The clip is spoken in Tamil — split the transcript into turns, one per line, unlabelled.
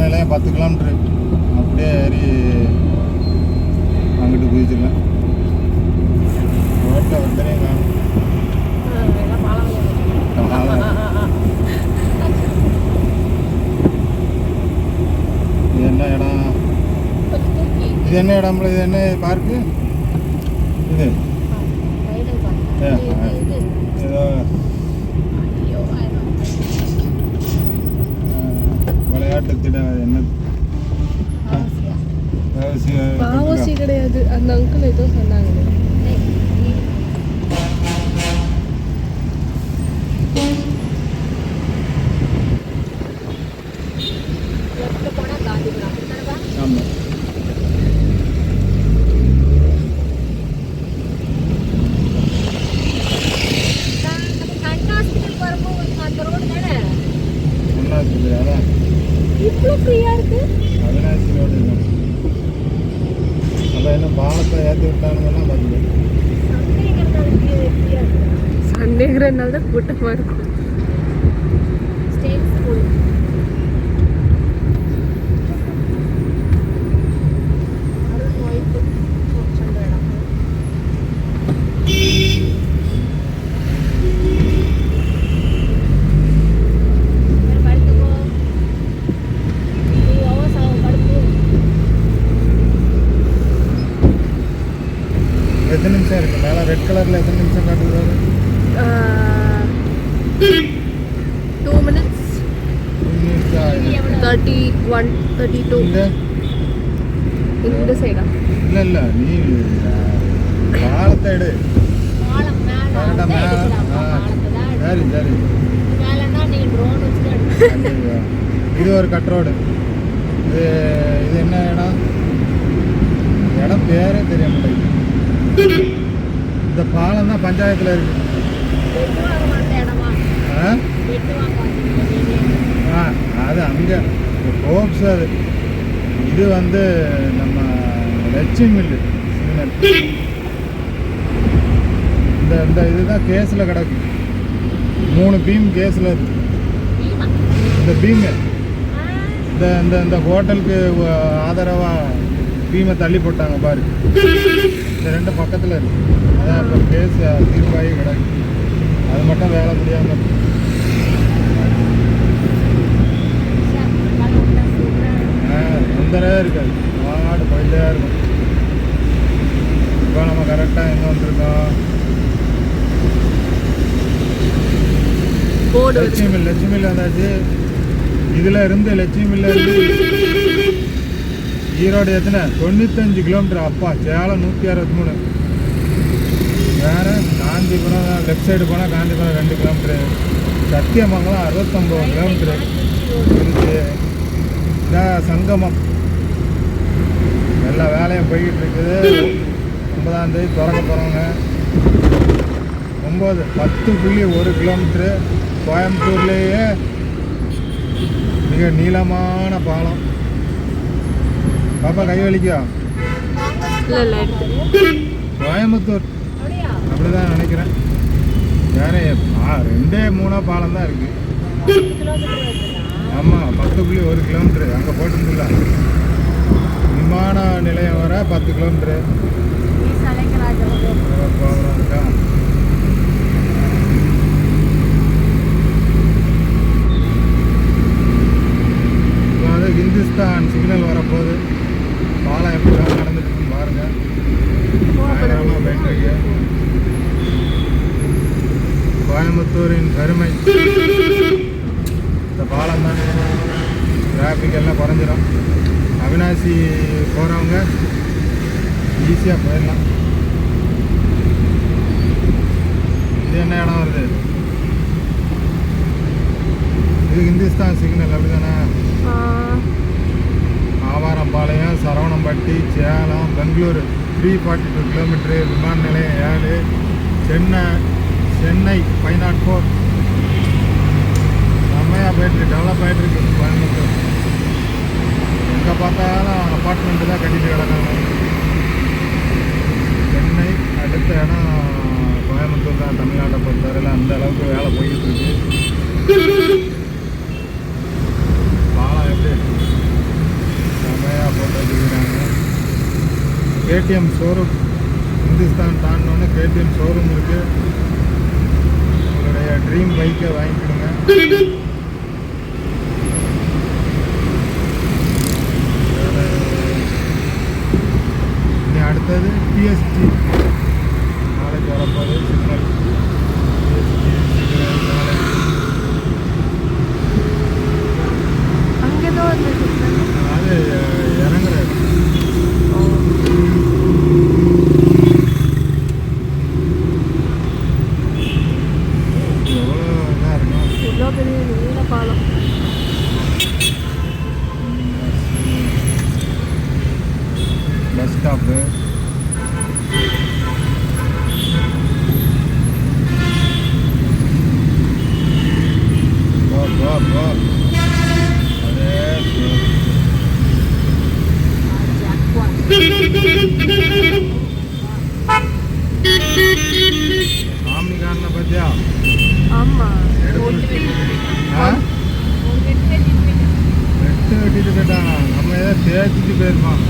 நிலையம் 10 கிலோமீட்ரு அப்படியே ஏறி அங்கிட்டு குதிச்சிடலாம். ரோட்டில் ஒருத்தனே காணும். இது என்ன இடம்? இது என்ன இடம்ல? இது என்ன பார்க்கு? இது ஏதோ விளையாட்டு திட்டம். என்ன
பாவசி கிடையாது. அந்த அங்கிள் ஏதோ சொன்னாங்க.
ஆமாம். அதான்
இவ்வளோ ஃப்ரீயா இருக்கு.
அவினாசி ரோடு தான். அப்போ என்ன பாலத்தை ஏற்றி விட்டானுங்கன்னா பார்த்துக்க.
சண்டேங்கிறதுனால தான் கூட்டமாக இருக்கும். ஸ்டேட் ஸ்கூல்
எத்தனை நிமிஷம் இருக்குது மேலே ரெட் கலரில்? எத்தனை நிமிஷம் காட்டுது?
2 minutes 31 32. இந்த சைடா?
இல்லை இல்லை, நீ பாலத்தை எடு. கரெக்டாக மேலே. சரி சரி. இது ஒரு கட் ரோடு. இது என்ன இடம்? இடம் பேரே தெரிய மாட்டேங்குது. இந்த பாலம் தான் பஞ்சாயத்தில் இருக்கு. அது அங்கே ஹோப்ஸ். அது இது வந்து நம்ம லட்சுமி மில்லு சிக்னல். இந்த இதுதான் கேஸில் கிடக்கு. 3 பீம் கேஸில் இருக்கு. இந்த பீமு இந்த ஹோட்டலுக்கு ஆதரவாக பீமை தள்ளி போட்டாங்க பாரு. இந்த 2 பக்கத்தில் இருக்கு. அதான் இப்போ கேஸ் தீர்ப்பாகி கிடக்கு. அது மட்டும் வேலை முடியாமல் தொந்தரவே இருக்காது. மாடு போயிட்டே இருக்கும். இப்போ நம்ம கரெக்டாக எங்கே வந்துருக்கோம்? லட்சுமி மில் வந்தாச்சு. இதில் இருந்து லட்சுமி மில்ல இருந்து ஈரோடு எத்தனை? 95 கிலோமீட்டர். அப்பா சேலம் 163. வேறு காந்திபுரம் லெஃப்ட் சைடு போனால் காந்திபுரம் 2 கிலோமீட்ரு. சத்தியமங்கலம் 69 கிலோமீட்ரு இருக்குது. இதான் சங்கமம். எல்லா வேலையும் போய்கிட்டு இருக்குது. 9ஆம் தேதி திறக்க போகிறவங்க. 10.1 கிலோமீட்ரு. கோயம்புத்தூர்லேயே மிக நீளமான பாலம். பாப்பா கை வலிக்கா? கோயம்புத்தூர் அப்படிதான் நினைக்கிறேன். வேற 2-3 பாலம் தான் இருக்கு. ஆமாம், 10.1 கிலோமீட்ரு. அங்கே போட்டுருந்துல விமான நிலையம் வர 10 கிலோமீட்ரு. அது ஹிந்துஸ்தான் சிக்னல் வரப்போகுது. பாலம் எப்படி நடந்துட்டுருக்குன்னு பாருங்கள். பயங்கரமாக போயிட்டுருக்கு. கோயம்புத்தூரின் பெருமை இந்த பாலம் தான். டிராஃபிக் எல்லாம் குறைஞ்சிடும். அவினாசி போகிறவங்க ஈஸியாக போயிடலாம். இது என்ன இடம் வருது? இது ஹிந்துஸ்தான் சிக்னல் அப்படி தானே? ஆவாரம்பாளையம், சரவணம்பட்டி, சேலம், பெங்களூரு 342 கிலோமீட்ரு. விமான நிலையம் 7. சென்னை 504. செம்மையாக போயிட்டுருக்கு. டெவலப் ஆகிட்டுருக்கு கோயம்புத்தூர். எங்கே பார்த்தாலும் அப்பார்ட்மெண்ட்டு தான் கட்டிட்டு கிடக்காங்க. சென்னை அடுத்த இடம் கோயம்புத்தூர் தான். தமிழ்நாட்டை பொறுத்தவரையில் அந்த அளவுக்கு வேலை போய்கிட்டு இருக்கு. பாலம் எப்படி கேடிஎம் ஷோரூம் இந்துஸ்தான் தாண்டினோன்னே கேடிஎம் ஷோரூம் இருக்குது. உங்களுடைய ட்ரீம் பைக்கை வாங்கிக்கிடுங்க. இனி அடுத்தது பிஎஸ்டி நாளைக்கு வரப்போகுது. சிக்னல் பிஎஸ்டி சிக்னல் நாளைக்கு.
அங்கேதான் வந்து
அது இறங்குற எவ்வளோ இதாக இருக்கும்.
இவ்வளோ பெரிய நீல பாலம்.
Bus stop. போ அதே சாமி காரண பத்தியா
ஆமா
ஆ வெட்டு வெட்டிட்டு போயிட்டான். நம்ம ஏதோ தேய்ச்சிட்டு போயிருப்பான்.